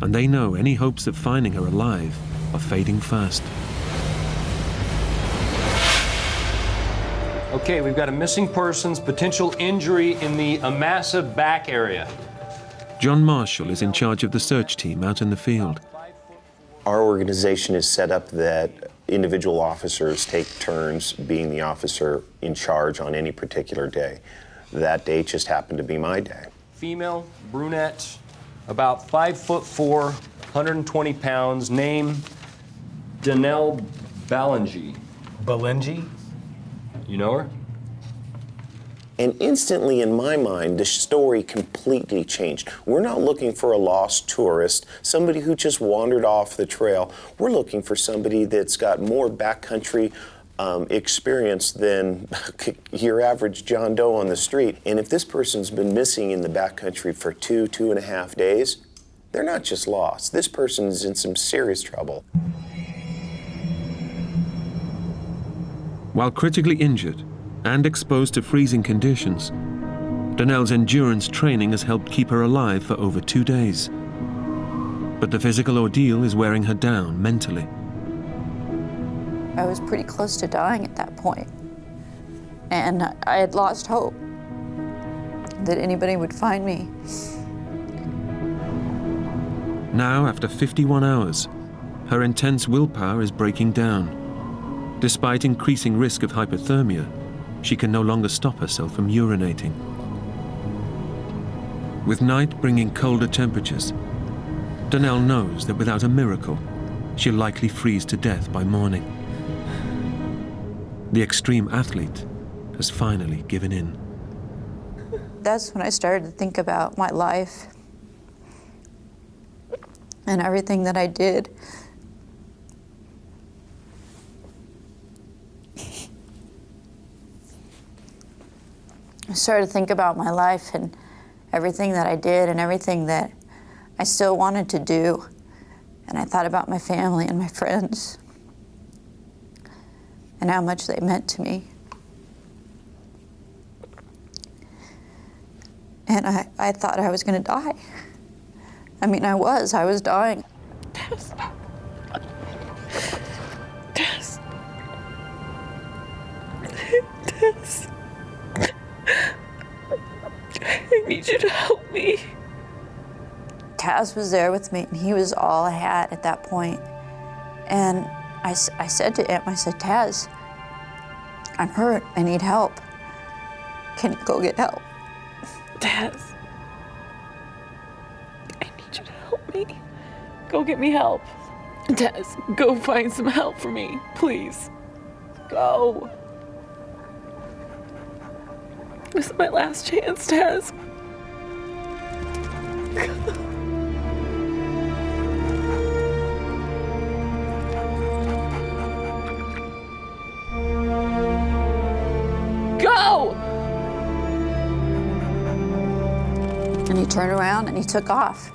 and they know any hopes of finding her alive are fading fast. Okay, we've got a missing persons, potential injury in the Amasa back area. John Marshall is in charge of the search team out in the field. Our organization is set up that individual officers take turns being the officer in charge on any particular day. That day just happened to be my day. Female, brunette, about 5'4", 120 pounds, name Danelle Balenji. Balenji? You know her? And instantly, in my mind, the story completely changed. We're not looking for a lost tourist, somebody who just wandered off the trail. We're looking for somebody that's got more backcountry experience than your average John Doe on the street. And if this person's been missing in the backcountry for 2.5 days, they're not just lost. This person's in some serious trouble. While critically injured and exposed to freezing conditions, Danelle's endurance training has helped keep her alive for over 2 days. But the physical ordeal is wearing her down mentally. I was pretty close to dying at that point, and I had lost hope that anybody would find me. Now, after 51 hours, her intense willpower is breaking down. Despite increasing risk of hypothermia, she can no longer stop herself from urinating. With night bringing colder temperatures, Danelle knows that without a miracle, she'll likely freeze to death by morning. The extreme athlete has finally given in. That's when I started to think about my life and everything that I did. I started to think about my life and everything that I did and everything that I still wanted to do. And I thought about my family and my friends and how much they meant to me. And I thought I was gonna die. I mean, I was dying. Tess. Tess. Tess. I need you to help me. Taz was there with me, and he was all I had at that point. And I said to him, I said, Taz, I'm hurt, I need help. Can you go get help? Taz, I need you to help me. Go get me help. Taz, go find some help for me, please. Go. This is my last chance, Taz. Go! And he turned around and he took off.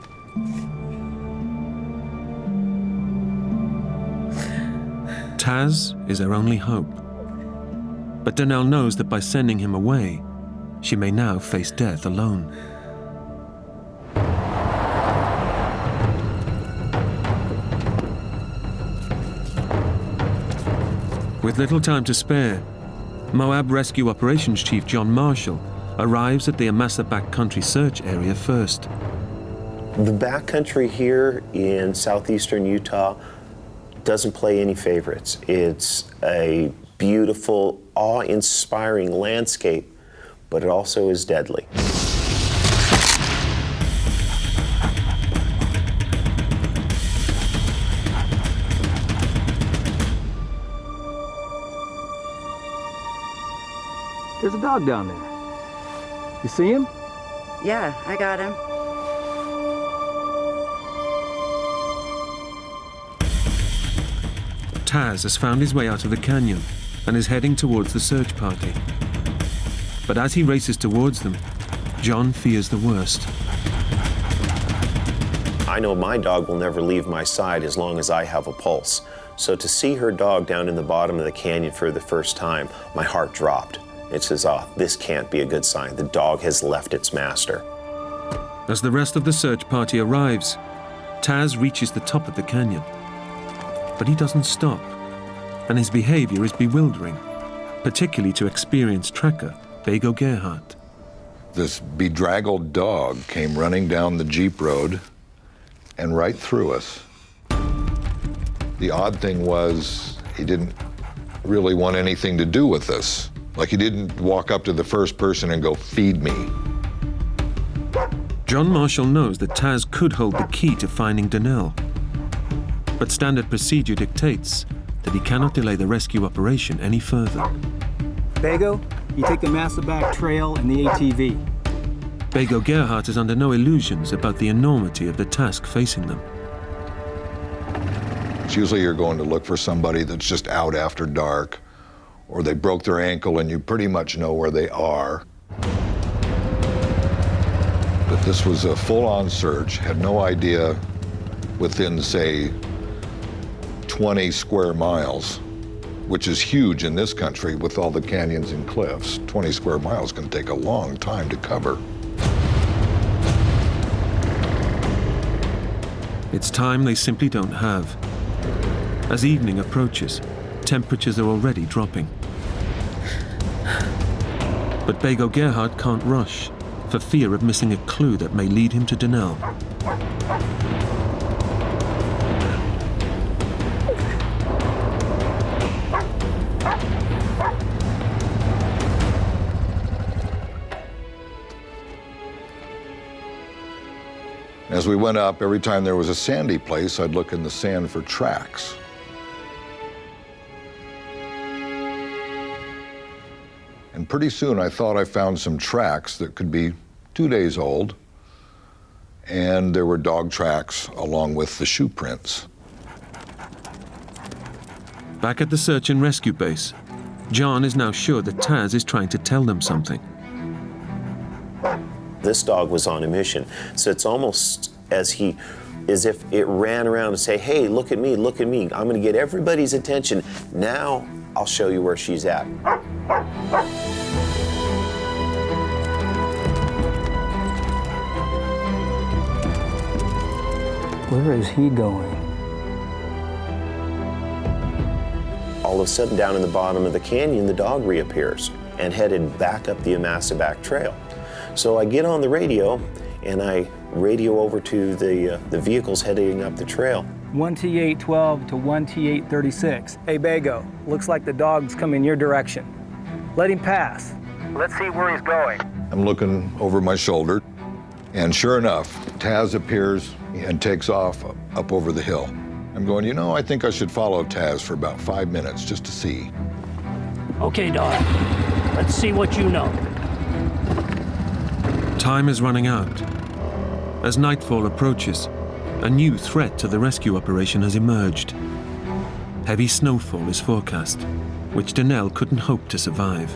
Taz is her only hope. But Danelle knows that by sending him away, she may now face death alone. With little time to spare, Moab Rescue Operations Chief John Marshall arrives at the Amasa backcountry search area first. The backcountry here in southeastern Utah doesn't play any favorites. It's a beautiful, awe-inspiring landscape, but it also is deadly. There's a dog down there. You see him? Yeah, I got him. Taz has found his way out of the canyon and is heading towards the search party. But as he races towards them, John fears the worst. I know my dog will never leave my side as long as I have a pulse. So to see her dog down in the bottom of the canyon for the first time, my heart dropped. It says, oh, this can't be a good sign. The dog has left its master. As the rest of the search party arrives, Taz reaches the top of the canyon. But he doesn't stop, and his behavior is bewildering, particularly to experienced tracker Bego Gerhardt. This bedraggled dog came running down the Jeep road and right through us. The odd thing was he didn't really want anything to do with us. Like, he didn't walk up to the first person and go, "Feed me." John Marshall knows that Taz could hold the key to finding Donnell. But standard procedure dictates that he cannot delay the rescue operation any further. Bego, you take the Massaback Trail and the ATV. Bego Gerhardt is under no illusions about the enormity of the task facing them. It's usually you're going to look for somebody that's just out after dark, or they broke their ankle and you pretty much know where they are. But this was a full-on search, had no idea within, say, 20 square miles, which is huge in this country with all the canyons and cliffs. 20 square miles can take a long time to cover. It's time they simply don't have. As evening approaches, temperatures are already dropping. But Bego Gerhardt can't rush, for fear of missing a clue that may lead him to Donnell. As we went up, every time there was a sandy place, I'd look in the sand for tracks. And pretty soon I thought I found some tracks that could be 2 days old, and there were dog tracks along with the shoe prints. Back at the search and rescue base, John is now sure that Taz is trying to tell them something. This dog was on a mission, so it's almost as if it ran around and say, "Hey, look at me, look at me. I'm going to get everybody's attention. Now I'll show you where she's at." Where is he going? All of a sudden, down in the bottom of the canyon, the dog reappears and headed back up the Massaback Trail. So I get on the radio and I radio over to the vehicles heading up the trail. 1T812 to 1T836. Hey, Bego, looks like the dog's coming your direction. Let him pass. Let's see where he's going. I'm looking over my shoulder, and sure enough, Taz appears and takes off up over the hill. I'm going, you know, I think I should follow Taz for about 5 minutes just to see. Okay, dog. Let's see what you know. Time is running out. As nightfall approaches, a new threat to the rescue operation has emerged. Heavy snowfall is forecast, which Donnell couldn't hope to survive.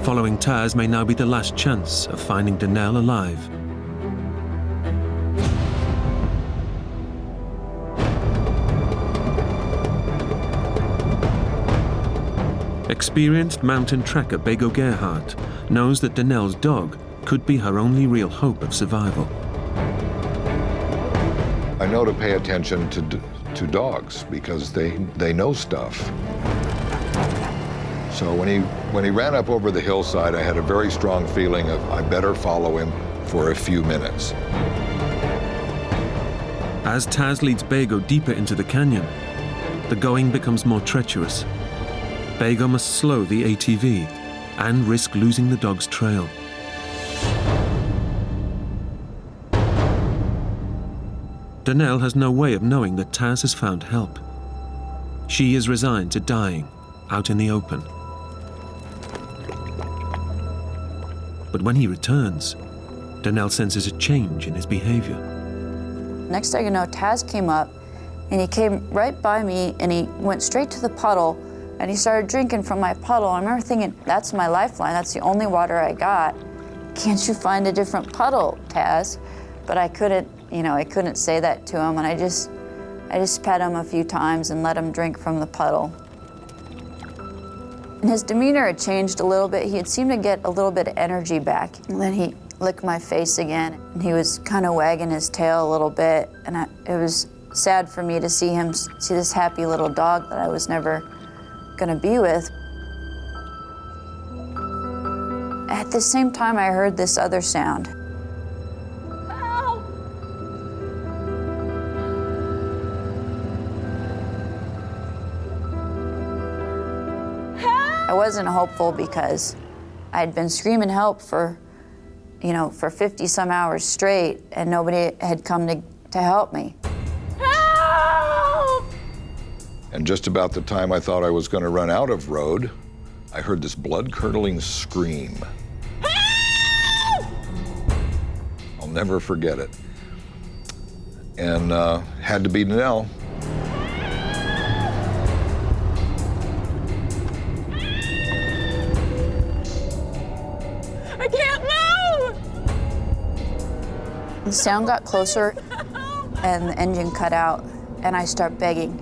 Following Taz may now be the last chance of finding Donnell alive. Experienced mountain tracker Bego Gerhardt knows that Donnell's dog could be her only real hope of survival. I know to pay attention to dogs because they know stuff. So when he ran up over the hillside, I had a very strong feeling of I better follow him for a few minutes. As Taz leads Bego deeper into the canyon, the going becomes more treacherous. Bego must slow the ATV and risk losing the dog's trail. Donnell has no way of knowing that Taz has found help. She is resigned to dying out in the open. But when he returns, Donnell senses a change in his behavior. Next thing you know, Taz came up and he came right by me and he went straight to the puddle and he started drinking from my puddle. I remember thinking, that's my lifeline, that's the only water I got. Can't you find a different puddle, Taz? But I couldn't, I couldn't say that to him, and I just pet him a few times and let him drink from the puddle. And his demeanor had changed a little bit. He had seemed to get a little bit of energy back. And then he lick my face again. And he was kind of wagging his tail a little bit, and it was sad for me to see this happy little dog that I was never gonna be with. At the same time, I heard this other sound. Help! I wasn't hopeful because I'd been screaming help for 50 some hours straight, and nobody had come to help me. Help! And just about the time I thought I was going to run out of road, I heard this blood-curdling scream. Help! I'll never forget it. And had to be Nell. I can't move! The sound got closer, and the engine cut out, and I start begging,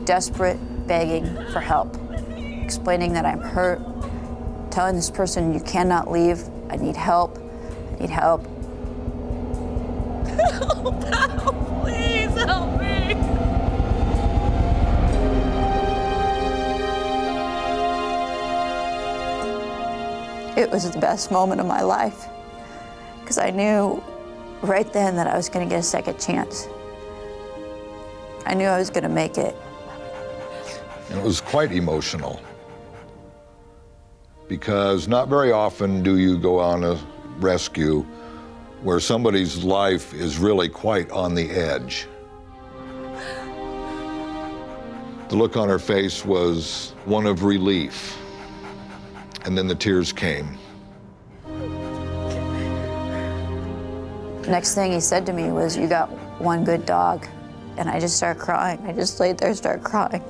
desperate begging for help, explaining that I'm hurt, telling this person, you cannot leave, I need help, I need help. Help, help, please help me! It was the best moment of my life, because I knew right then that I was going to get a second chance. I knew I was going to make it. And it was quite emotional, because not very often do you go on a rescue where somebody's life is really quite on the edge. The look on her face was one of relief, and then the tears came. Next thing he said to me was, you got one good dog. And I just started crying. I just laid there and started crying.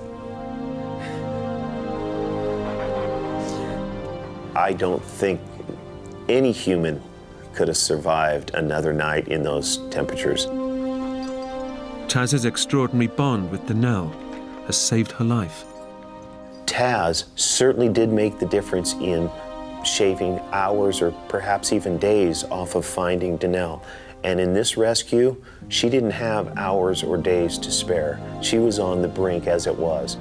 I don't think any human could have survived another night in those temperatures. Taz's extraordinary bond with Danelle has saved her life. Taz certainly did make the difference in shaving hours or perhaps even days off of finding Danelle. And in this rescue, she didn't have hours or days to spare. She was on the brink as it was.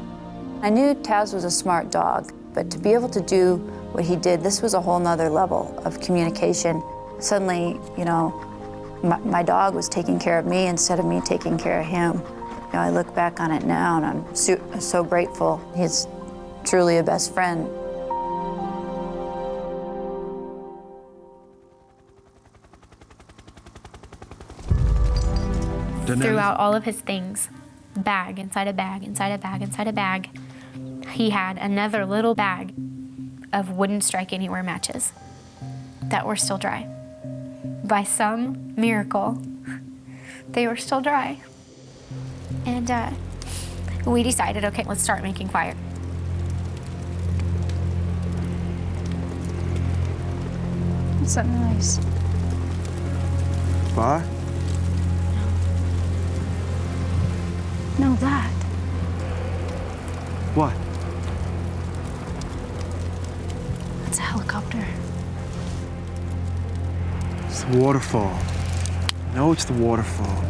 I knew Taz was a smart dog, but to be able to do what he did, this was a whole nother level of communication. Suddenly, my dog was taking care of me instead of me taking care of him. I look back on it now and I'm so grateful. He's truly a best friend. Threw out all of his things, bag inside a bag, inside a bag, inside a bag. He had another little bag of wouldn't strike anywhere matches that were still dry. By some miracle, they were still dry. And we decided, okay, let's start making fire. What's that noise? Fire? No, that. What? That's a helicopter. It's the waterfall. No, it's the waterfall.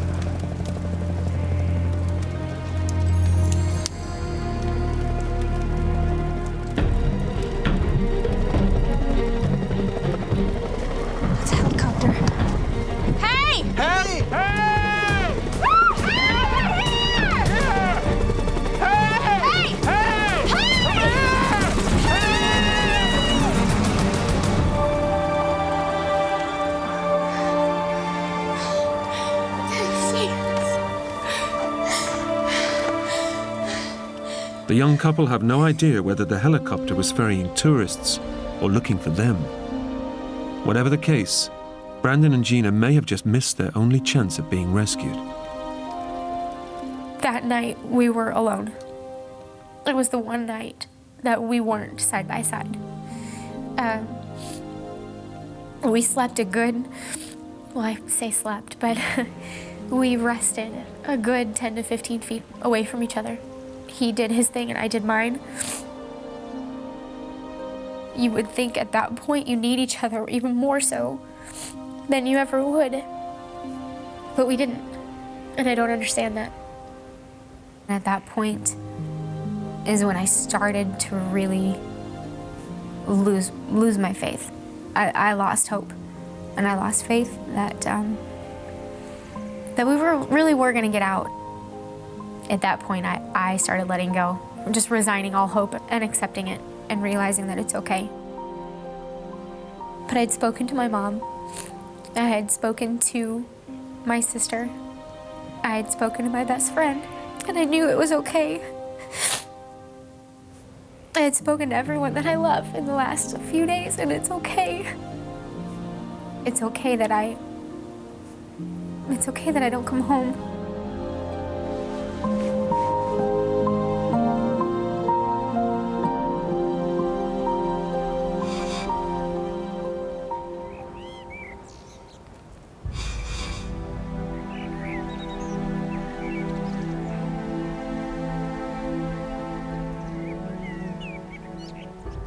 It's a helicopter. Hey! Hey! Hey! The young couple have no idea whether the helicopter was ferrying tourists or looking for them. Whatever the case, Brandon and Gina may have just missed their only chance of being rescued. That night, we were alone. It was the one night that we weren't side by side. We slept a good, well, I say slept, but we rested a good 10 to 15 feet away from each other. He did his thing and I did mine. You would think at that point you need each other even more so. than you ever would. But we didn't, and I don't understand that. At that point is when I started to really lose my faith. I lost hope, and I lost faith that we really were gonna get out. At that point, I started letting go, just resigning all hope and accepting it and realizing that it's okay. But I'd spoken to my mom, I had spoken to my sister, I had spoken to my best friend, and I knew it was okay. I had spoken to everyone that I love in the last few days, and it's okay. It's okay that I don't come home.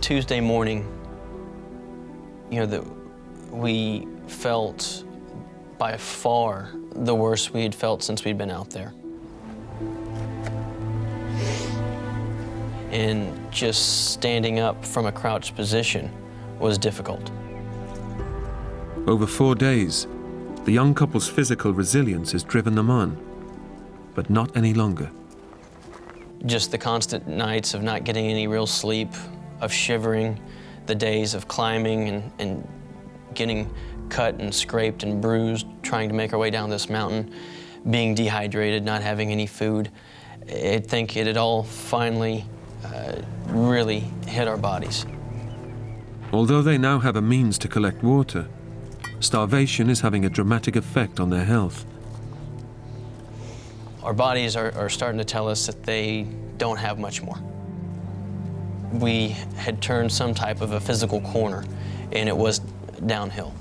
Tuesday morning, we felt by far the worst we had felt since we'd been out there. And just standing up from a crouched position was difficult. Over 4 days, the young couple's physical resilience has driven them on, but not any longer. Just the constant nights of not getting any real sleep, of shivering, the days of climbing and getting cut and scraped and bruised, trying to make our way down this mountain, being dehydrated, not having any food. I think it had all finally really hit our bodies. Although they now have a means to collect water, starvation is having a dramatic effect on their health. Our bodies are starting to tell us that they don't have much more. We had turned some type of a physical corner, and it was downhill.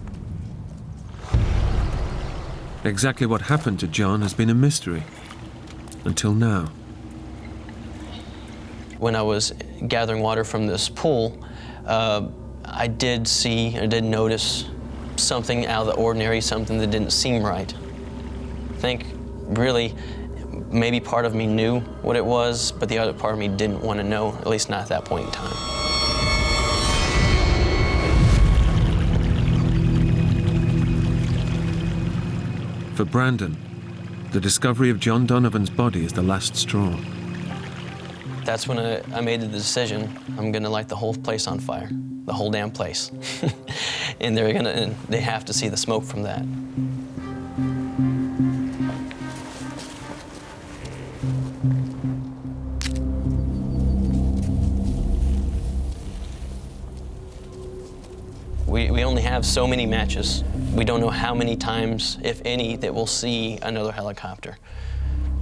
Exactly what happened to John has been a mystery, until now. When I was gathering water from this pool, I did notice something out of the ordinary, something that didn't seem right. I think really maybe part of me knew what it was, but the other part of me didn't want to know, at least not at that point in time. For Brandon, the discovery of John Donovan's body is the last straw. That's when I made the decision, I'm gonna light the whole place on fire, the whole damn place. And they have to see the smoke from that. We only have so many matches. We don't know how many times, if any, that we'll see another helicopter.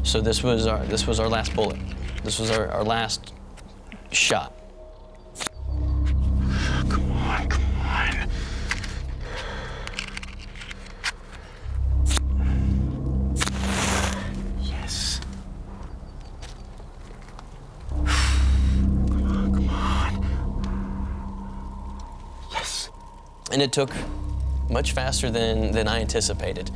So this was our last bullet. This was our last shot. Come on, come on. Yes. Come on. Yes. And it took much faster than I anticipated.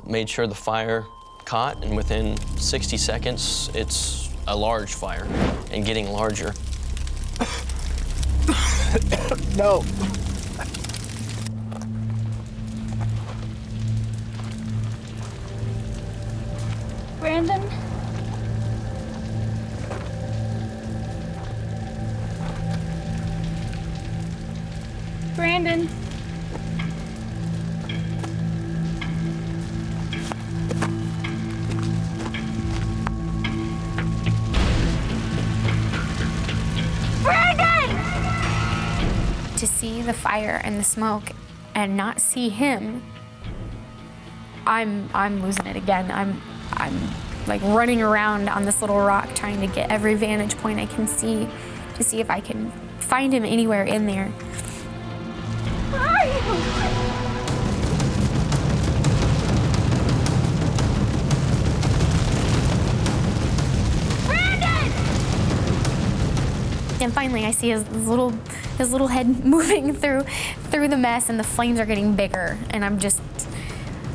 Made sure the fire caught, and within 60 seconds, it's a large fire and getting larger. No. Brandon? Brandon? To see the fire and the smoke and not see him, I'm losing it again. I'm like running around on this little rock trying to get every vantage point I can see to see if I can find him anywhere in there. Where are you? And finally I see his little head moving through the mess, and the flames are getting bigger, and I'm just,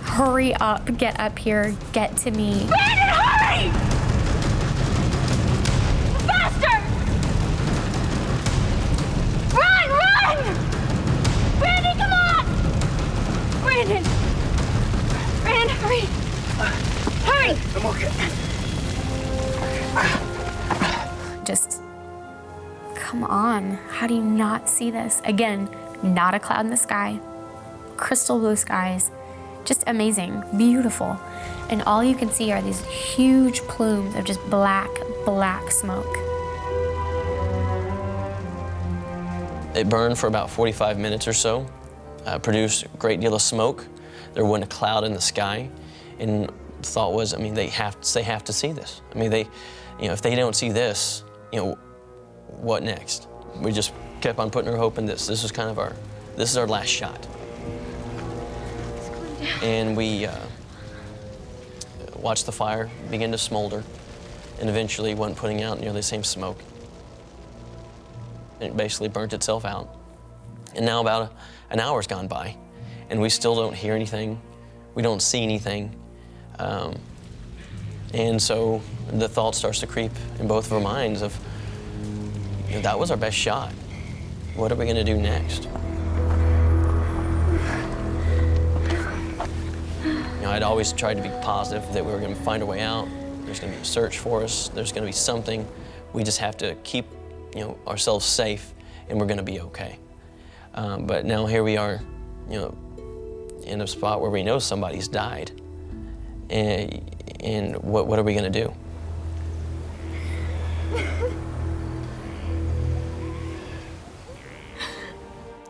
hurry up, get up here, get to me. Brandon, hurry! Faster! Run! Brandon, come on! Brandon, hurry! Hurry! I'm okay. Just, come on, how do you not see this? Again, not a cloud in the sky, crystal blue skies, just amazing, beautiful. And all you can see are these huge plumes of just black smoke. It burned for about 45 minutes or so, produced a great deal of smoke. There wasn't a cloud in the sky, and the thought was, I mean, they have to see this. I mean, if they don't see this, what next? We just kept on putting our hope in this. This is kind of this is our last shot. And we watched the fire begin to smolder, and eventually wasn't putting out nearly the same smoke. It basically burnt itself out. And now about an hour's gone by, and we still don't hear anything. We don't see anything. And so the thought starts to creep in both of our minds of, that was our best shot. What are we going to do next? I'd always tried to be positive that we were going to find a way out. There's going to be a search for us. There's going to be something. We just have to keep, ourselves safe, and we're going to be okay. But now here we are, in a spot where we know somebody's died. And what are we going to do?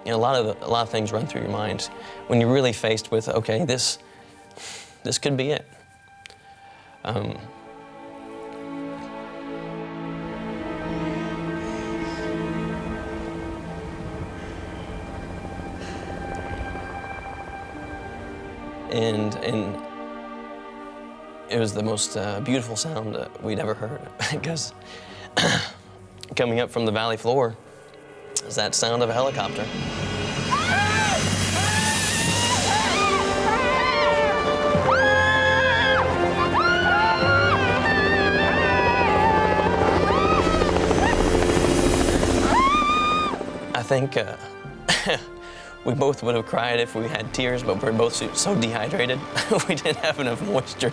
A lot of things run through your mind when you're really faced with, okay, this could be it. And it was the most beautiful sound we'd ever heard, because coming up from the valley floor is that sound of a helicopter. I think we both would have cried if we had tears, but we're both so dehydrated. We didn't have enough moisture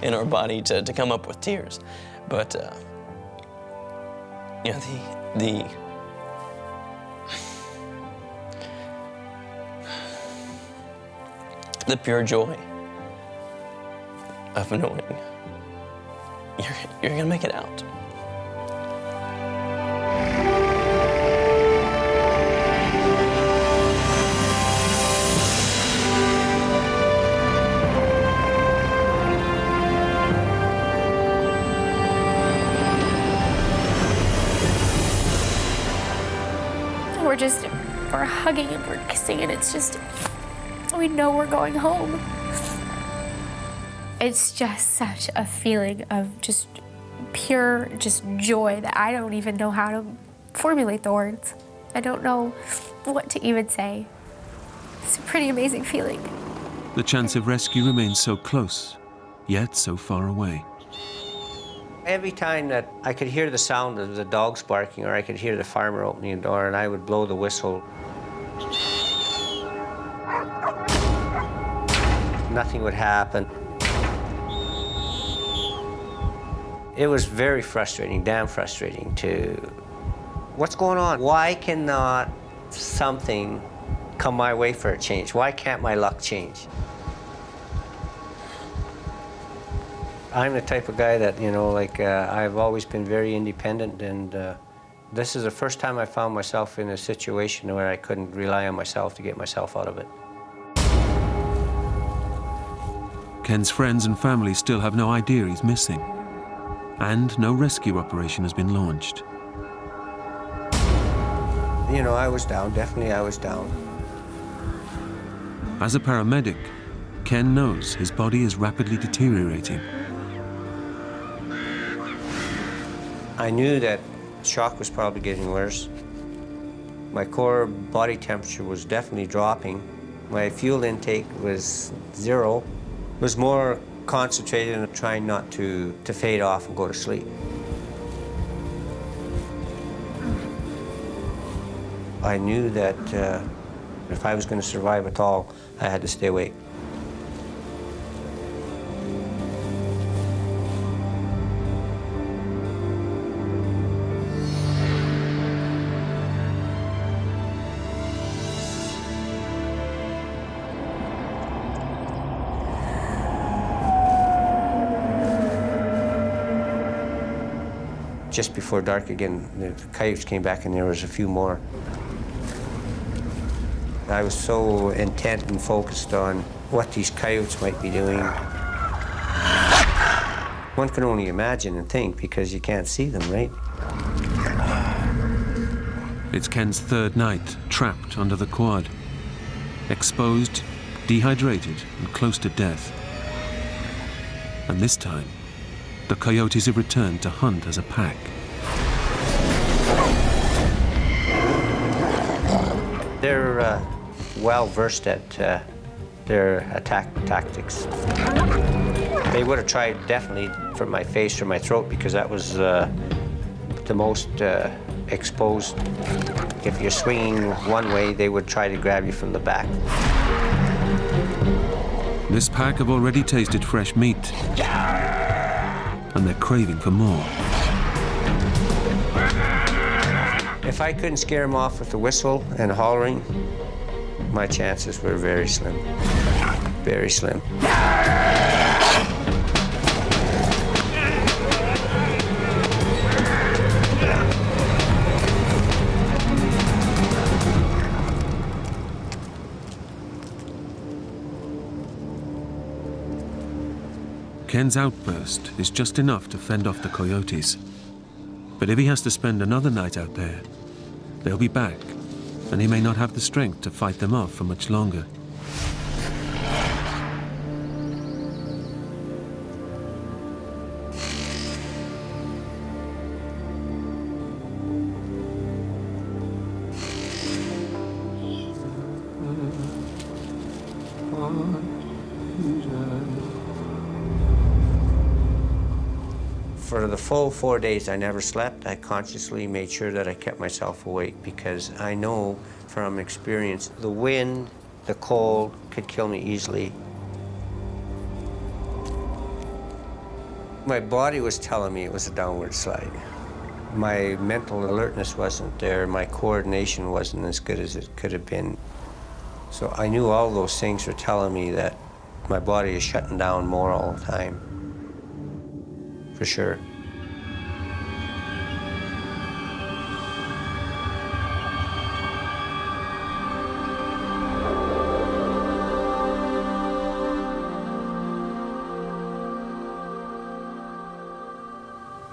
in our body to come up with tears. But the pure joy of knowing you're gonna make it out. We're hugging and we're kissing, and it's just, we know we're going home. It's just such a feeling of just pure joy that I don't even know how to formulate the words. I don't know what to even say. It's a pretty amazing feeling. The chance of rescue remains so close, yet so far away. Every time that I could hear the sound of the dogs barking, or I could hear the farmer opening a door, and I would blow the whistle, nothing would happen. It was very frustrating, damn frustrating to, what's going on? Why cannot something come my way for a change? Why can't my luck change? I'm the type of guy that, I've always been very independent, and this is the first time I found myself in a situation where I couldn't rely on myself to get myself out of it. Ken's friends and family still have no idea he's missing, and no rescue operation has been launched. I was down, definitely I was down. As a paramedic, Ken knows his body is rapidly deteriorating. I knew that Shock was probably getting worse. My core body temperature was definitely dropping. My fuel intake was 0. It was more concentrated on trying not to fade off and go to sleep. I knew that if I was going to survive at all, I had to stay awake. Just before dark again, the coyotes came back and there was a few more. I was so intent and focused on what these coyotes might be doing. One can only imagine and think because you can't see them, right? It's Ken's third night trapped under the quad, exposed, dehydrated, and close to death. And this time, the coyotes have returned to hunt as a pack. They're well versed at their attack tactics. They would have tried definitely for my face or my throat because that was the most exposed. If you're swinging one way, they would try to grab you from the back. This pack have already tasted fresh meat, and they're craving for more. If I couldn't scare them off with the whistle and hollering, my chances were very slim. Very slim. Ken's outburst is just enough to fend off the coyotes. But if he has to spend another night out there, they'll be back, and he may not have the strength to fight them off for much longer. For the full 4 days, I never slept. I consciously made sure that I kept myself awake because I know from experience the wind, the cold could kill me easily. My body was telling me it was a downward slide. My mental alertness wasn't there. My coordination wasn't as good as it could have been. So I knew all those things were telling me that my body is shutting down more all the time. For sure.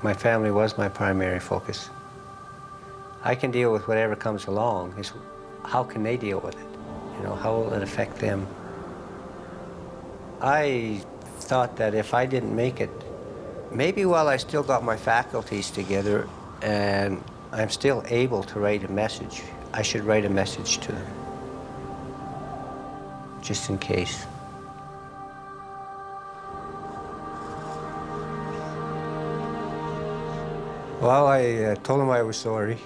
My family was my primary focus. I can deal with whatever comes along. It's how can they deal with it? You know, how will it affect them? I thought that if I didn't make it, maybe while I still got my faculties together and I'm still able to write a message, I should write a message to them, just in case. Well, I told them I was sorry.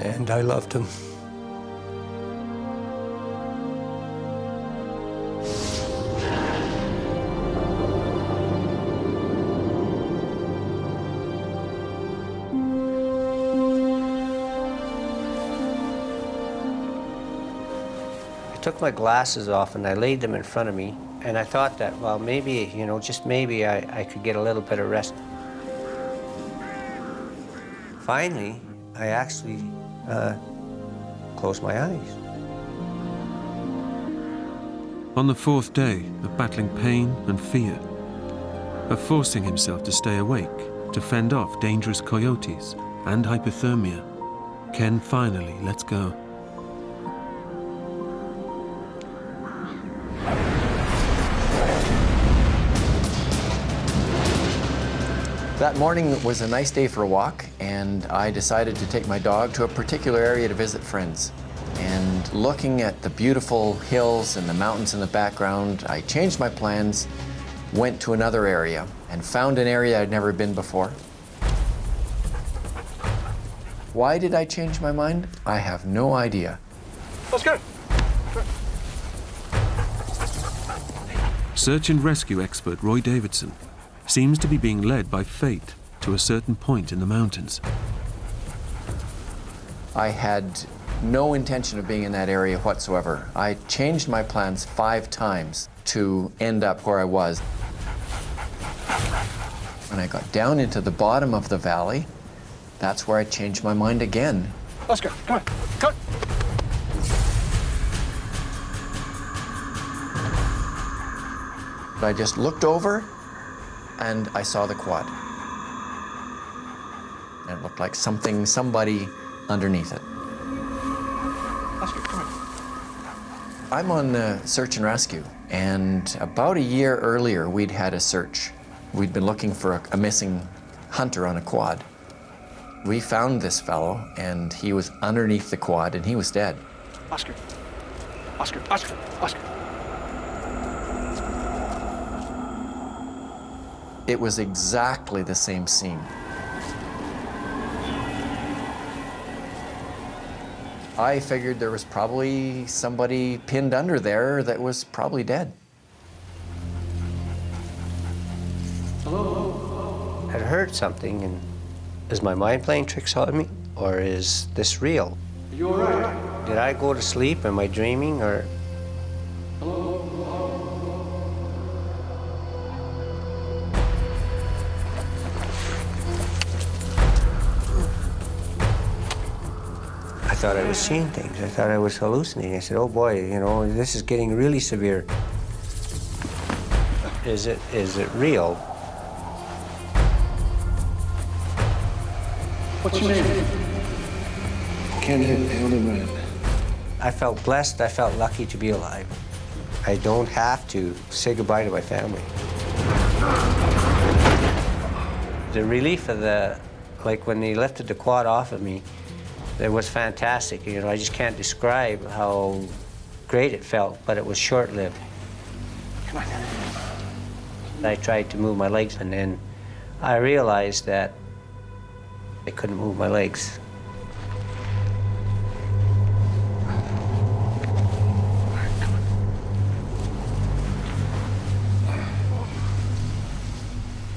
And I loved them. I took my glasses off and I laid them in front of me, and I thought that, well, maybe, you know, just maybe I could get a little bit of rest. Finally, I actually closed my eyes. On the fourth day of battling pain and fear, of forcing himself to stay awake, to fend off dangerous coyotes and hypothermia, Ken finally lets go. That morning was a nice day for a walk, and I decided to take my dog to a particular area to visit friends. And looking at the beautiful hills and the mountains in the background, I changed my plans, went to another area, and found an area I'd never been before. Why did I change my mind? I have no idea. Let's go. Search and rescue expert Roy Davidson seems to be being led by fate to a certain point in the mountains. I had no intention of being in that area whatsoever. I changed my plans 5 times to end up where I was. When I got down into the bottom of the valley, that's where I changed my mind again. Let's go. Come on. Come on. I just looked over and I saw the quad. And it looked like somebody underneath it. Let's go. Come on. I'm on search and rescue, and about a year earlier we'd had a search. We'd been looking for a missing hunter on a quad. We found this fellow, and he was underneath the quad, and he was dead. Oscar. Oscar. Oscar. Oscar. It was exactly the same scene. I figured there was probably somebody pinned under there that was probably dead. Hello? I'd heard something, and is my mind playing tricks on me, or is this real? Are you all right? Did I go to sleep? Am I dreaming, or? I thought I was seeing things. I thought I was hallucinating. I said, oh boy, you know, this is getting really severe. Is it real? What's your name? Kenneth. I felt blessed. I felt lucky to be alive. I don't have to say goodbye to my family. The relief of like when they lifted the quad off of me, it was fantastic. You know, I just can't describe how great it felt, but it was short-lived. Come on. I tried to move my legs, and then I realized that I couldn't move my legs.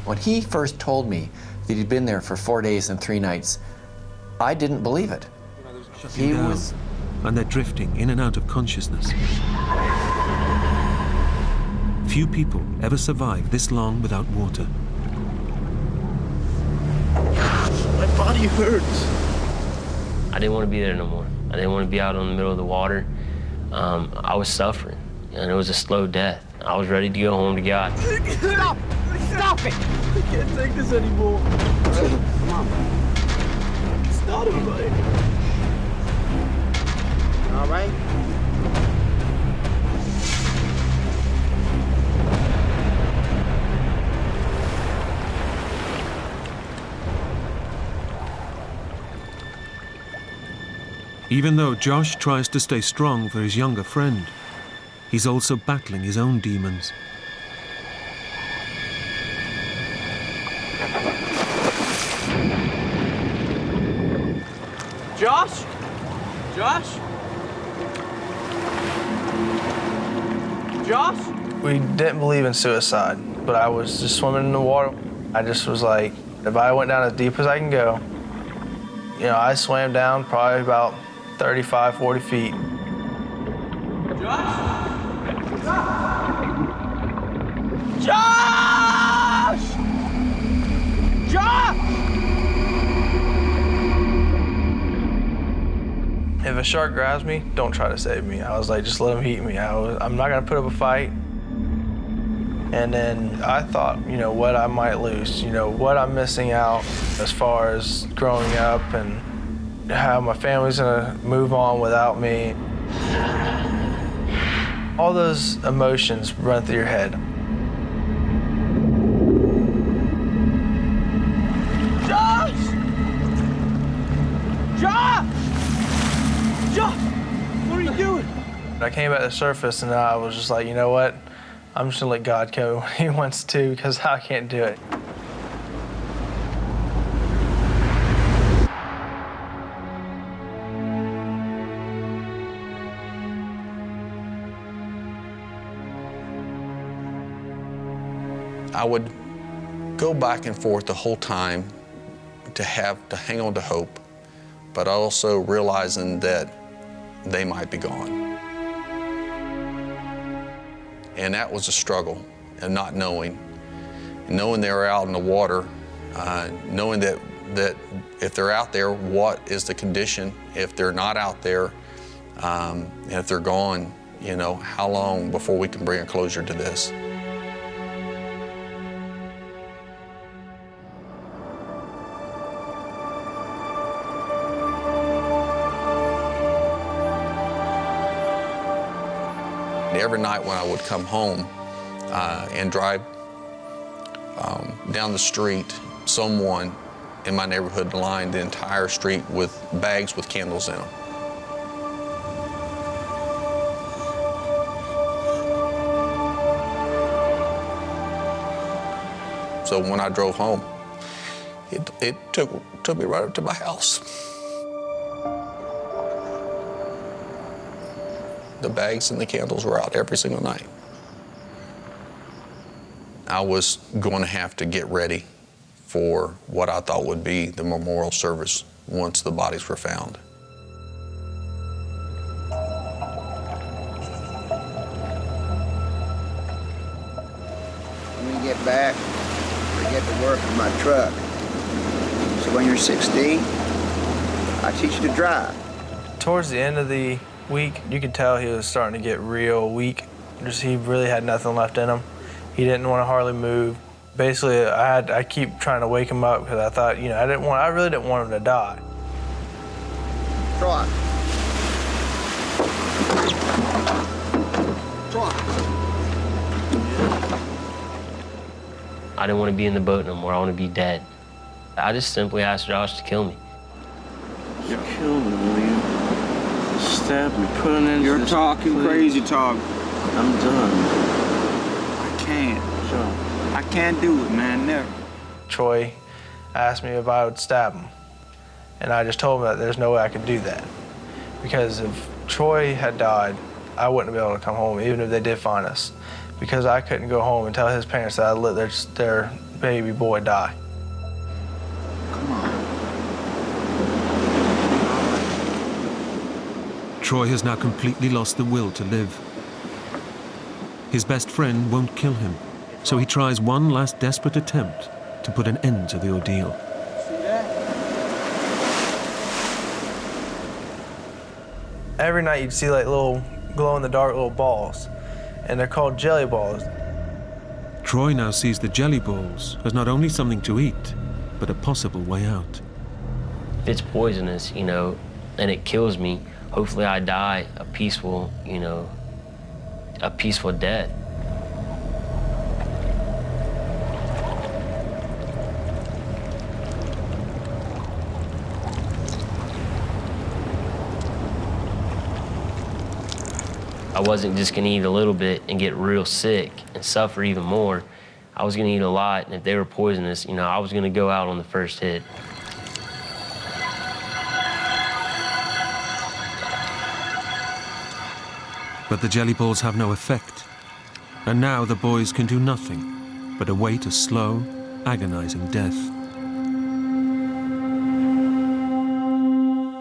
When he first told me that he'd been there for 4 days and 3 nights, I didn't believe it. He was... And they're drifting in and out of consciousness. Few people ever survive this long without water. My body hurts. I didn't want to be there no more. I didn't want to be out in the middle of the water. I was suffering, and it was a slow death. I was ready to go home to God. Stop! Stop it! I can't take this anymore. Come on. Start it, buddy. All right. Even though Josh tries to stay strong for his younger friend, he's also battling his own demons. Josh? Josh? Josh? We didn't believe in suicide, but I was just swimming in the water. I just was like, if I went down as deep as I can go, you know, I swam down probably about 35, 40 feet. Josh! Josh! If a shark grabs me, don't try to save me. I was like, just let him eat me. I'm not gonna put up a fight. And then I thought, you know, what I might lose, you know, what I'm missing out as far as growing up and how my family's gonna move on without me. All those emotions run through your head. I came back to the surface and I was just like, you know what? I'm just gonna let God go when he wants to, because I can't do it. I would go back and forth the whole time to hang on to hope, but also realizing that they might be gone. And that was a struggle, and not knowing they were out in the water, knowing that if they're out there, what is the condition? If they're not out there, and if they're gone, you know, how long before we can bring a closure to this? Every night when I would come home and drive down the street, someone in my neighborhood lined the entire street with bags with candles in them. So when I drove home, it took me right up to my house. The bags and the candles were out every single night. I was going to have to get ready for what I thought would be the memorial service once the bodies were found. When you get back, I get to work with my truck. So when you're 16, I teach you to drive. Towards the end of the week, you could tell he was starting to get real weak. He really had nothing left in him. He didn't want to hardly move. Basically, I keep trying to wake him up because I thought, you know, I really didn't want him to die. Trot. Trot. I didn't want to be in the boat no more. I want to be dead. I just simply asked Josh to kill me. You kill me, will you? Stab me, put an end to You're this, talking please. crazy talk. I'm done. I can't. I can't do it, man, never. Troy asked me if I would stab him. And I just told him that there's no way I could do that. Because if Troy had died, I wouldn't be able to come home, even if they did find us. Because I couldn't go home and tell his parents that I let their baby boy die. Troy has now completely lost the will to live. His best friend won't kill him, so he tries one last desperate attempt to put an end to the ordeal. Every night you'd see like little glow-in-the-dark little balls, and they're called jelly balls. Troy now sees the jelly balls as not only something to eat, but a possible way out. If it's poisonous, you know, and it kills me, hopefully I die a peaceful, you know, a peaceful death. I wasn't just gonna eat a little bit and get real sick and suffer even more. I was gonna eat a lot, and if they were poisonous, you know, I was gonna go out on the first hit. But the jelly balls have no effect, and now the boys can do nothing but await a slow, agonizing death.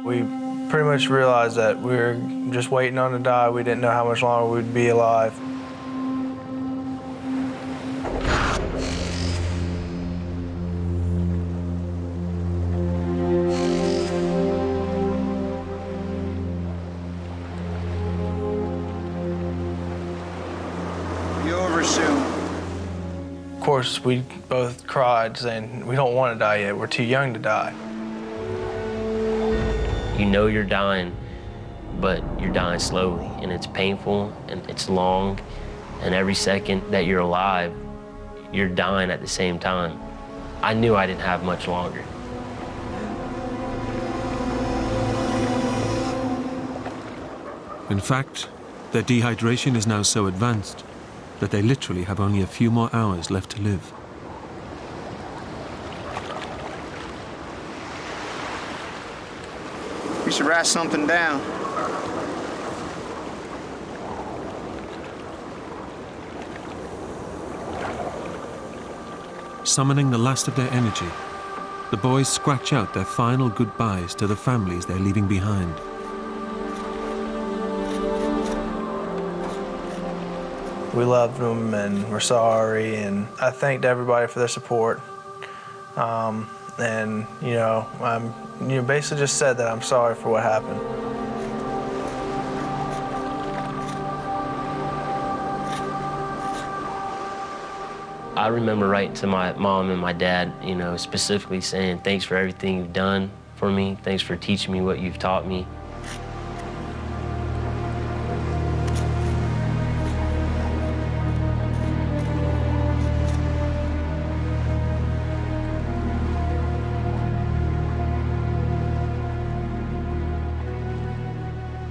We pretty much realized that we were just waiting on to die. We didn't know how much longer we'd be alive. You're over soon. Of course, we both cried, saying, we don't want to die yet. We're too young to die. You know you're dying, but you're dying slowly, and it's painful, and it's long, and every second that you're alive, you're dying at the same time. I knew I didn't have much longer. In fact, Their dehydration is now so advanced that they literally have only a few more hours left to live. We should write something down. Summoning the last of their energy, the boys scratch out their final goodbyes to the families they're leaving behind. We loved them and we're sorry, and I thanked everybody for their support. And basically just said that I'm sorry for what happened. I remember writing to my mom and my dad, specifically saying, thanks for everything you've done for me. Thanks for teaching me what you've taught me.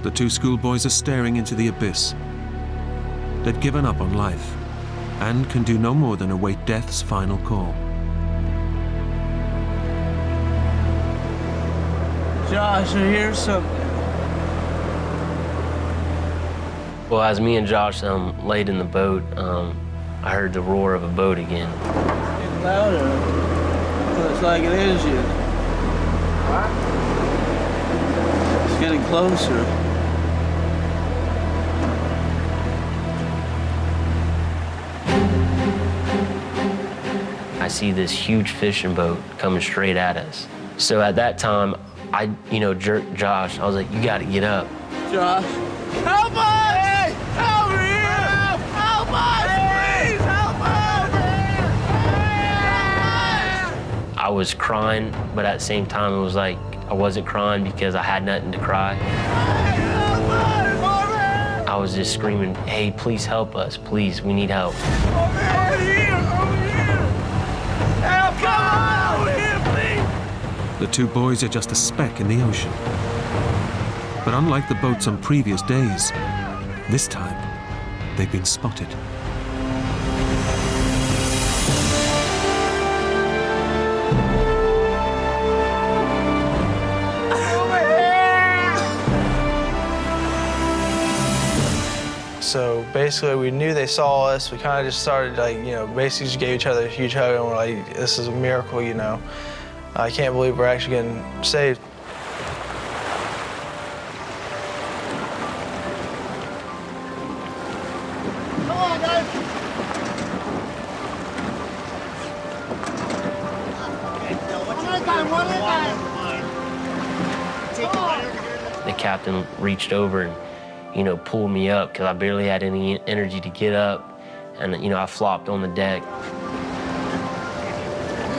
The two schoolboys are staring into the abyss. They've given up on life and can do no more than await death's final call. Josh, I hear something. Well, as me and Josh laid in the boat, I heard the roar of a boat again. It's louder. Looks like it is you. It's getting closer. I see this huge fishing boat coming straight at us. So at that time, I jerked Josh. I was like, you gotta get up. Josh, help us! Hey, help me! Help us! Please, help us! I was crying, but at the same time, it was like I wasn't crying because I had nothing to cry. I was just screaming, hey, please help us. Please, we need help. Over here! Help! Come on! Over here, please! The two boys are just a speck in the ocean. But unlike the boats on previous days, this time they've been spotted. So basically, we knew they saw us. We kind of just started, basically just gave each other a huge hug, and we're like, this is a miracle, I can't believe we're actually getting saved. Come on, guys! One at a time, one at a time. The captain reached over and pulled me up because I barely had any energy to get up. And, I flopped on the deck. Need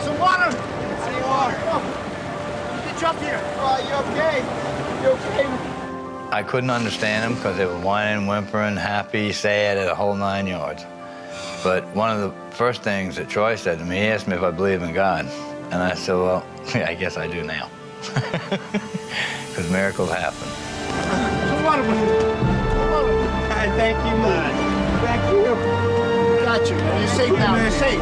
some water! I need water. Get you up here. You okay? You okay? I couldn't understand them because they were whining, whimpering, happy, sad, the whole 9 yards. But one of the first things that Troy said to me, he asked me if I believe in God. And I said, well, yeah, I guess I do now. Because miracles happen. Some water with you. Thank you, man. Thank you. Got you, man. You're safe now. You're safe.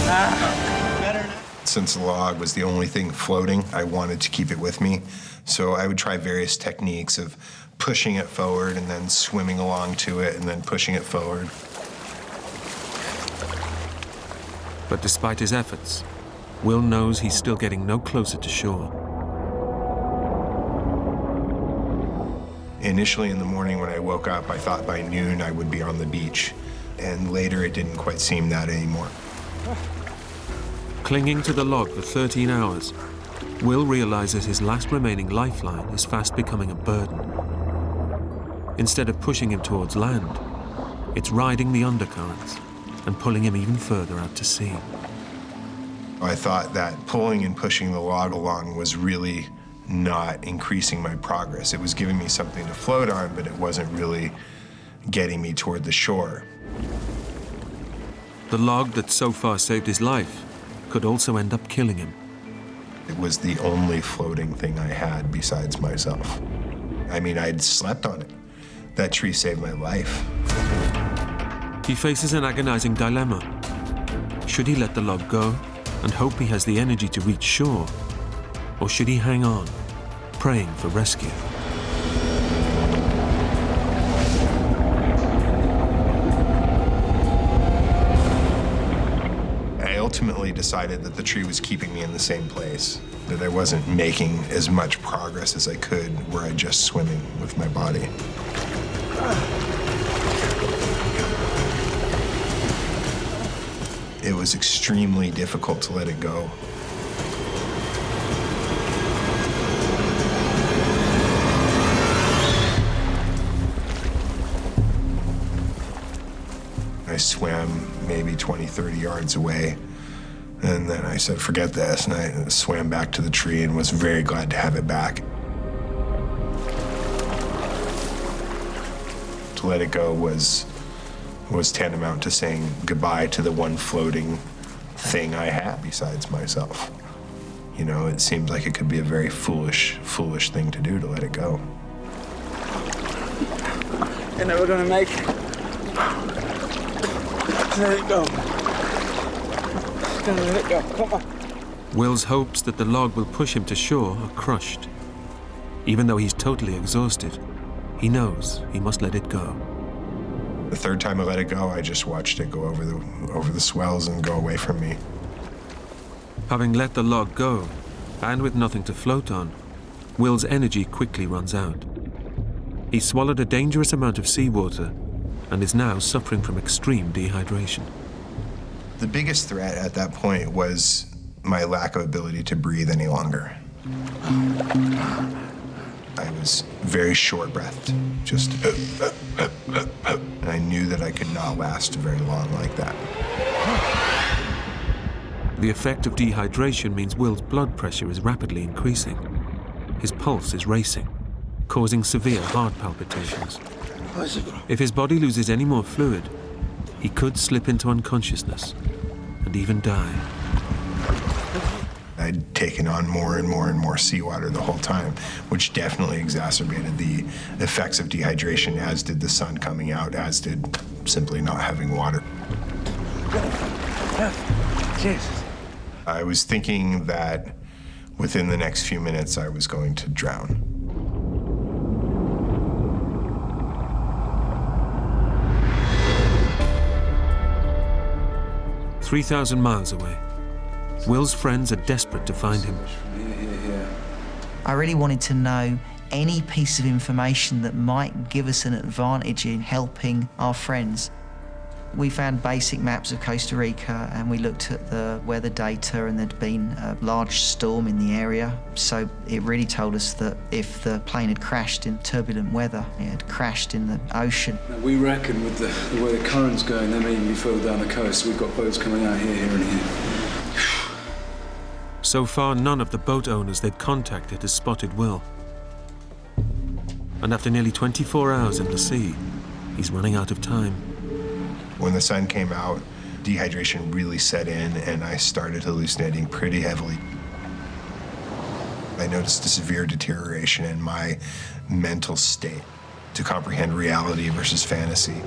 Yeah. Since the log was the only thing floating, I wanted to keep it with me. So I would try various techniques of pushing it forward and then swimming along to it and then pushing it forward. But despite his efforts, Will knows he's still getting no closer to shore. Initially in the morning when I woke up, I thought by noon I would be on the beach. And later it didn't quite seem that anymore. Clinging to the log for 13 hours, Will realizes his last remaining lifeline is fast becoming a burden. Instead of pushing him towards land, it's riding the undercurrents and pulling him even further out to sea. I thought that pulling and pushing the log along was really not increasing my progress. It was giving me something to float on, but it wasn't really getting me toward the shore. The log that so far saved his life could also end up killing him. It was the only floating thing I had besides myself. I mean, I'd slept on it. that tree saved my life. He faces an agonizing dilemma. Should he let the log go and hope he has the energy to reach shore? Or should he hang on, praying for rescue? I ultimately decided that the tree was keeping me in the same place, that I wasn't making as much progress as I could were I just swimming with my body. It was extremely difficult to let it go. I swam maybe 20, 30 yards away, and then I said, forget this, and I swam back to the tree and was very glad to have it back. To let it go was tantamount to saying goodbye to the one floating thing I had besides myself. You know, it seemed like it could be a very foolish thing to do, to let it go. You're never gonna make it. Let it go. Let it go, come on. Will's hopes that the log will push him to shore are crushed. Even though he's totally exhausted, he knows he must let it go. The third time I let it go, I just watched it go over the swells and go away from me. Having let the log go, and with nothing to float on, Will's energy quickly runs out. He swallowed a dangerous amount of seawater and is now suffering from extreme dehydration. The biggest threat at that point was my lack of ability to breathe any longer. I was very short-breathed, just and I knew that I could not last very long like that. The effect of dehydration means Will's blood pressure is rapidly increasing. His pulse is racing, causing severe heart palpitations. If his body loses any more fluid, he could slip into unconsciousness and even die. I'd taken on more and more and more seawater the whole time, which definitely exacerbated the effects of dehydration, as did the sun coming out, as did simply not having water. Jesus. I was thinking that within the next few minutes I was going to drown. "3,000 miles away, Will's friends are desperate to find him. I really wanted to know any piece of information that might give us an advantage in helping our friends. We found basic maps of Costa Rica and we looked at the weather data, and there'd been a large storm in the area. So it really told us that if the plane had crashed in turbulent weather, it had crashed in the ocean. Now, we reckon with the way the current's going, they may even be further down the coast. We've got boats coming out here, and here. So far, none of the boat owners they'd contacted has spotted Will. And after nearly 24 hours in the sea, he's running out of time. When the sun came out, dehydration really set in, and I started hallucinating pretty heavily. I noticed a severe deterioration in my mental state to comprehend reality versus fantasy.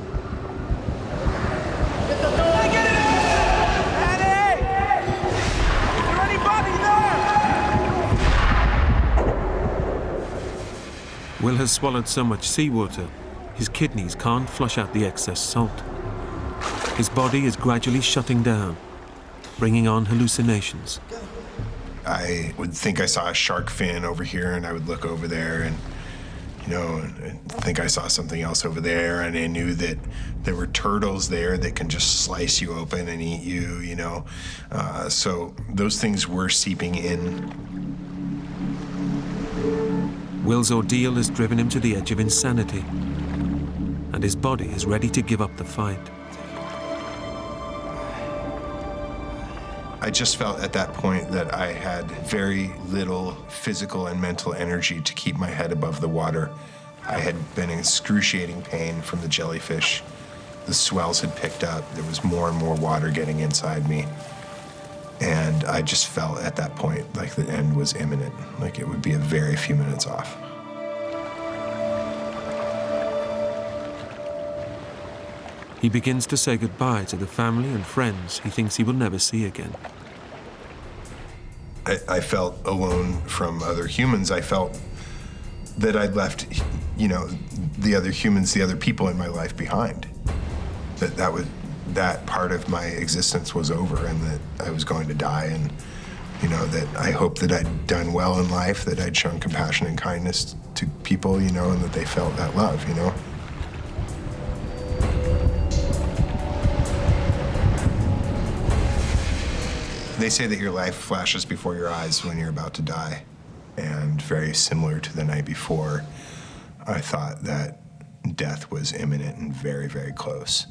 Will has swallowed so much seawater, his kidneys can't flush out the excess salt. His body is gradually shutting down, bringing on hallucinations. I would think I saw a shark fin over here, and I would look over there, and I think I saw something else over there, and I knew that there were turtles there that can just slice you open and eat you, So those things were seeping in. Will's ordeal has driven him to the edge of insanity, and his body is ready to give up the fight. I just felt at that point that I had very little physical and mental energy to keep my head above the water. I had been in excruciating pain from the jellyfish. The swells had picked up. There was more and more water getting inside me. And I just felt at that point like the end was imminent, like it would be a very few minutes off. He begins to say goodbye to the family and friends he thinks he will never see again. I felt alone from other humans. I felt that I'd left, you know, the other humans, the other people in my life behind. That part of my existence was over, and that I was going to die, and, you know, that I hoped that I'd done well in life, that I'd shown compassion and kindness to people, you know, and that they felt that love, you know. They say that your life flashes before your eyes when you're about to die. And very similar to the night before, I thought that death was imminent and very, very close.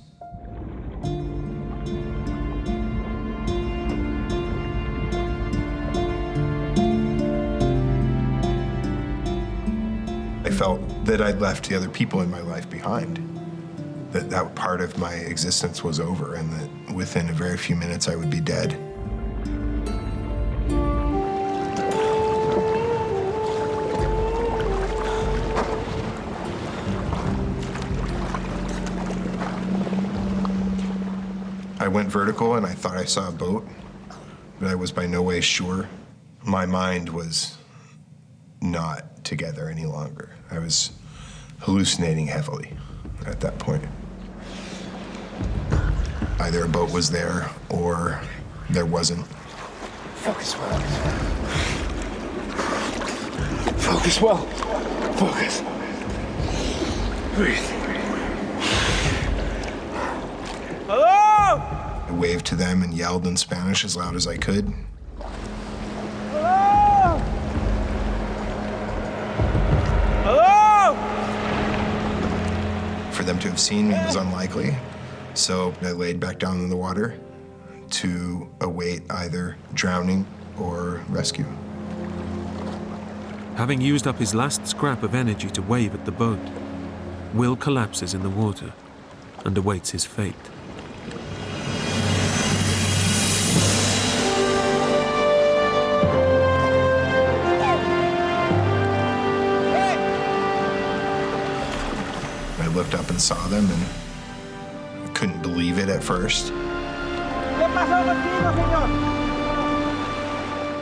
I felt that I'd left the other people in my life behind. That part of my existence was over, and that within a very few minutes I would be dead. I went vertical and I thought I saw a boat, but I was by no way sure. My mind was not together any longer. I was hallucinating heavily at that point. Either a boat was there or there wasn't. Focus well. Focus well. Focus. Breathe. Hello? I waved to them and yelled in Spanish as loud as I could. Hello? Hello? For them to have seen me was unlikely, so I laid back down in the water to await either drowning or rescue. Having used up his last scrap of energy to wave at the boat, Will collapses in the water and awaits his fate. I looked up and saw them, and I couldn't believe it at first.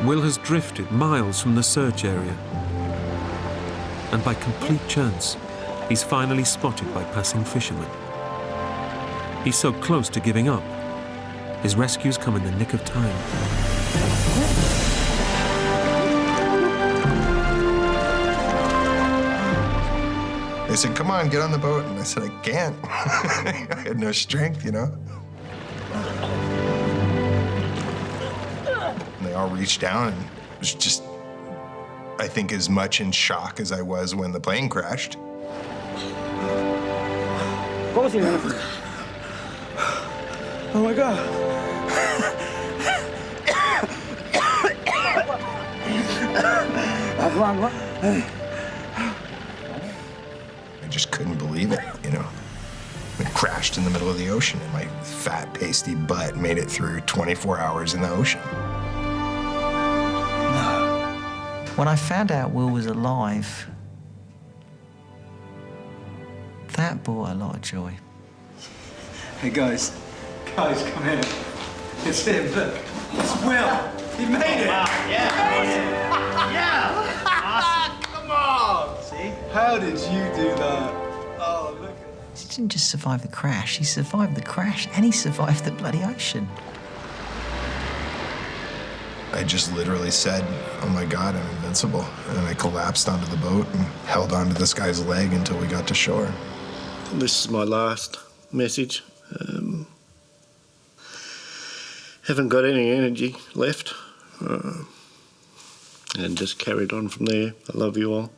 Will has drifted miles from the search area, and by complete chance, he's finally spotted by passing fishermen. He's so close to giving up, his rescues come in the nick of time. They said, "Come on, get on the boat." And I said, "I can't." I had no strength, you know? And they all reached down, and it was just, I think, as much in shock as I was when the plane crashed. Oh my God. I just couldn't believe it, you know? It crashed in the middle of the ocean, and my fat, pasty butt made it through 24 hours in the ocean. When I found out Will was alive, that brought a lot of joy. Hey guys, come here. It's him, look. It's Will. He made it. Wow, yeah. Yeah. Come on. See? How did you do that? Oh, look. He didn't just survive the crash, he survived the crash and he survived the bloody ocean. I just literally said, "Oh my God, I'm invincible." And I collapsed onto the boat and held onto this guy's leg until we got to shore. This is my last message. Haven't got any energy left. And just carried on from there. I love you all.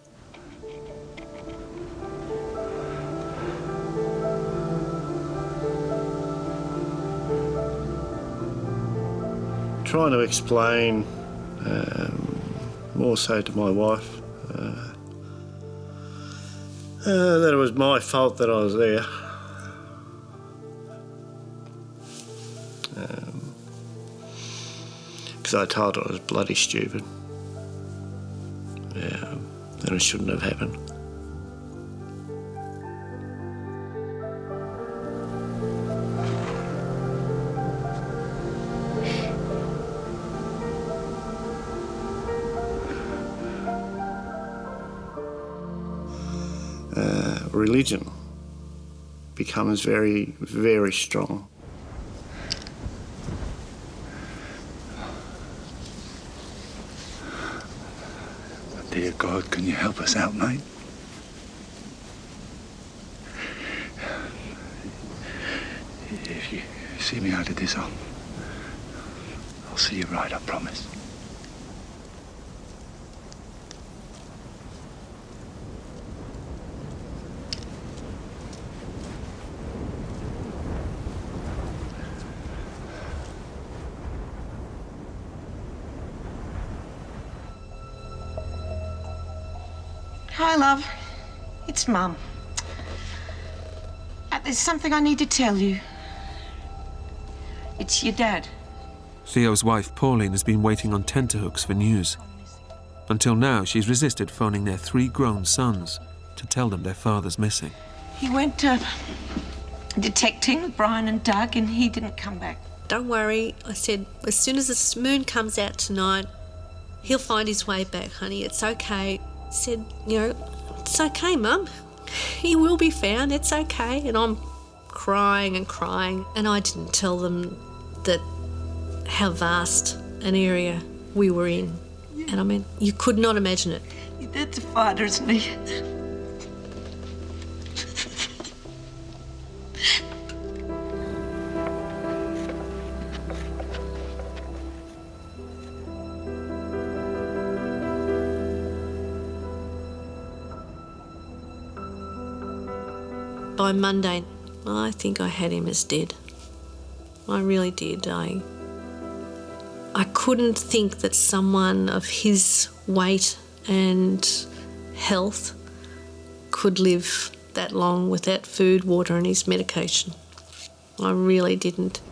Trying to explain more so to my wife that it was my fault that I was there. Because I told her I was bloody stupid. Yeah, and it shouldn't have happened. religion becomes very, very strong. Dear God, can you help us out, mate? If you see me out of this, I'll see you right, I promise. Hi, love. It's Mum. There's something I need to tell you. It's your dad. Theo's wife, Pauline, has been waiting on tenterhooks for news. Until now, she's resisted phoning their 3 grown sons to tell them their father's missing. He went detecting with Brian and Doug, and he didn't come back. Don't worry, I said, as soon as the moon comes out tonight, he'll find his way back, honey. It's okay. I said, you know, it's okay, Mum. He will be found, it's okay. And I'm crying and crying. And I didn't tell them that how vast an area we were in. Yeah. And I mean, you could not imagine it. Your dad's a fighter, isn't he? By Monday, I think I had him as dead. I really did. I couldn't think that someone of his weight and health could live that long without food, water and his medication. I really didn't.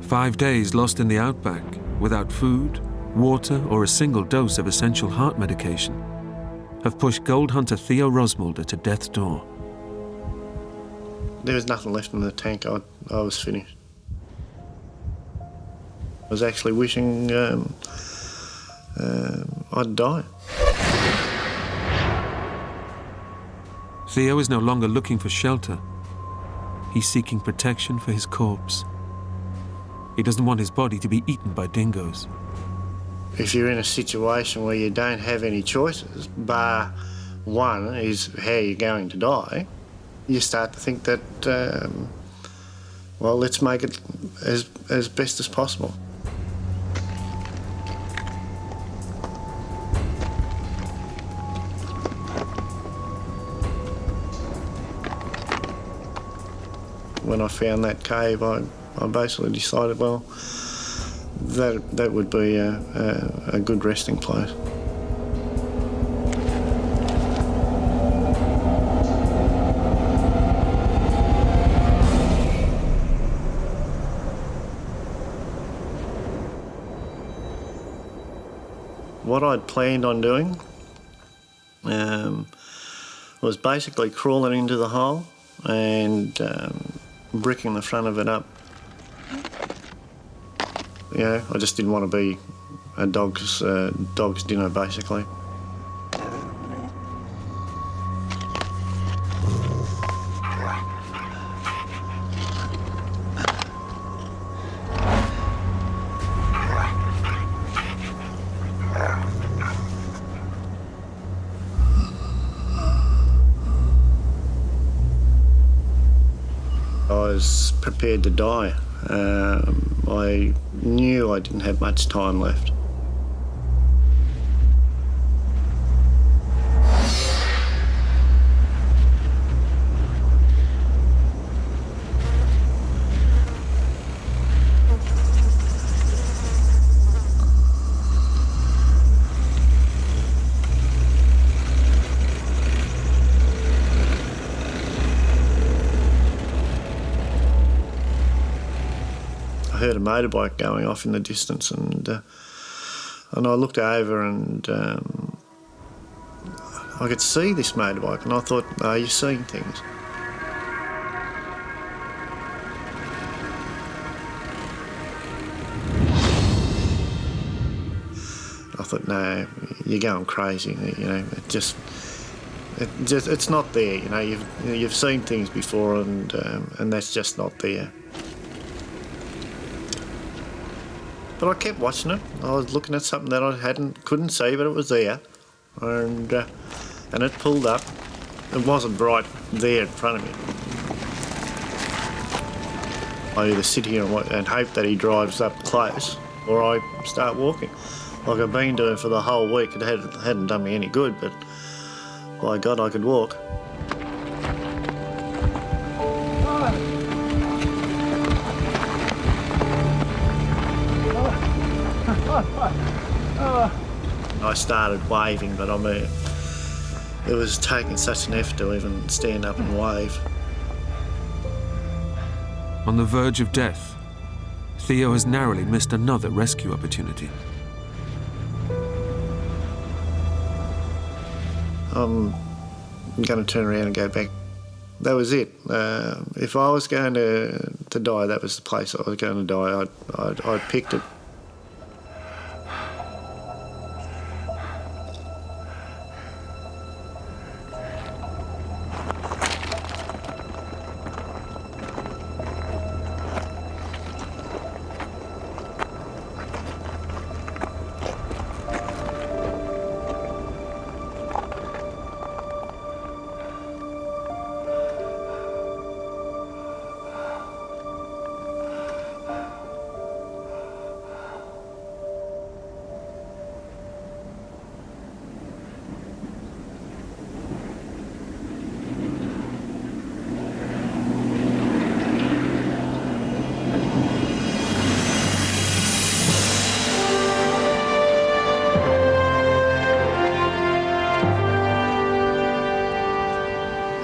5 days lost in the outback, without food, water or a single dose of essential heart medication, have pushed gold hunter Theo Rosmulder to death's door. There was nothing left in the tank. I was finished. I was actually wishing I'd die. Theo is no longer looking for shelter. He's seeking protection for his corpse. He doesn't want his body to be eaten by dingoes. If you're in a situation where you don't have any choices, bar one is how you're going to die, you start to think that, well, let's make it as best as possible. When I found that cave, I basically decided, well, that would be a good resting place. What I'd planned on doing was basically crawling into the hole and bricking the front of it up. You know, I just didn't want to be a dog's dinner, basically. I was prepared to die. I knew I didn't have much time left. I heard a motorbike going off in the distance, and I looked over and I could see this motorbike, and I thought, oh, you're seeing things. I thought, no, you're going crazy. You know, it's not there. You know, you've seen things before, and that's just not there. But I kept watching it. I was looking at something that I couldn't see, but it was there, and it pulled up. It wasn't right there in front of me. I either sit here and hope that he drives up close, or I start walking. Like I've been doing for the whole week. It hadn't done me any good, but by God, I could walk. I started waving, but I mean, it was taking such an effort to even stand up and wave. On the verge of death, Theo has narrowly missed another rescue opportunity. I'm going to turn around and go back. That was it. If I was going to die, that was the place I was going to die. I'd picked it.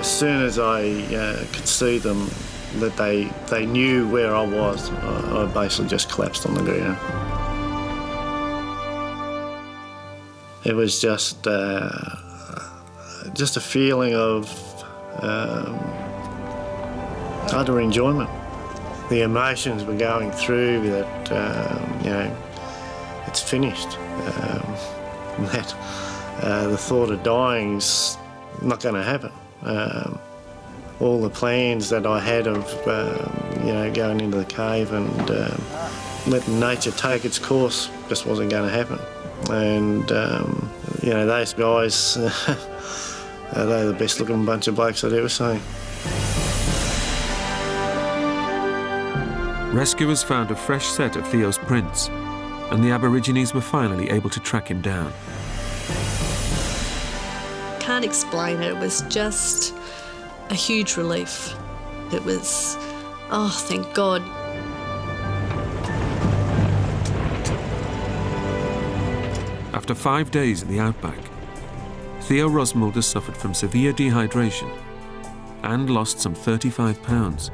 As soon as I could see them, that they knew where I was, I basically just collapsed on the ground. It was just a feeling of utter enjoyment. The emotions were going through that, you know, it's finished. The thought of dying's not going to happen. All the plans that I had of, you know, going into the cave and letting nature take its course just wasn't going to happen. And, you know, those guys, they're the best looking bunch of blokes I'd ever seen. Rescuers found a fresh set of Theo's prints, and the Aborigines were finally able to track him down. Can't explain it. It was just a huge relief. It was, oh, thank God. After 5 days in the outback, Theo Rosmulders suffered from severe dehydration and lost some 35 pounds.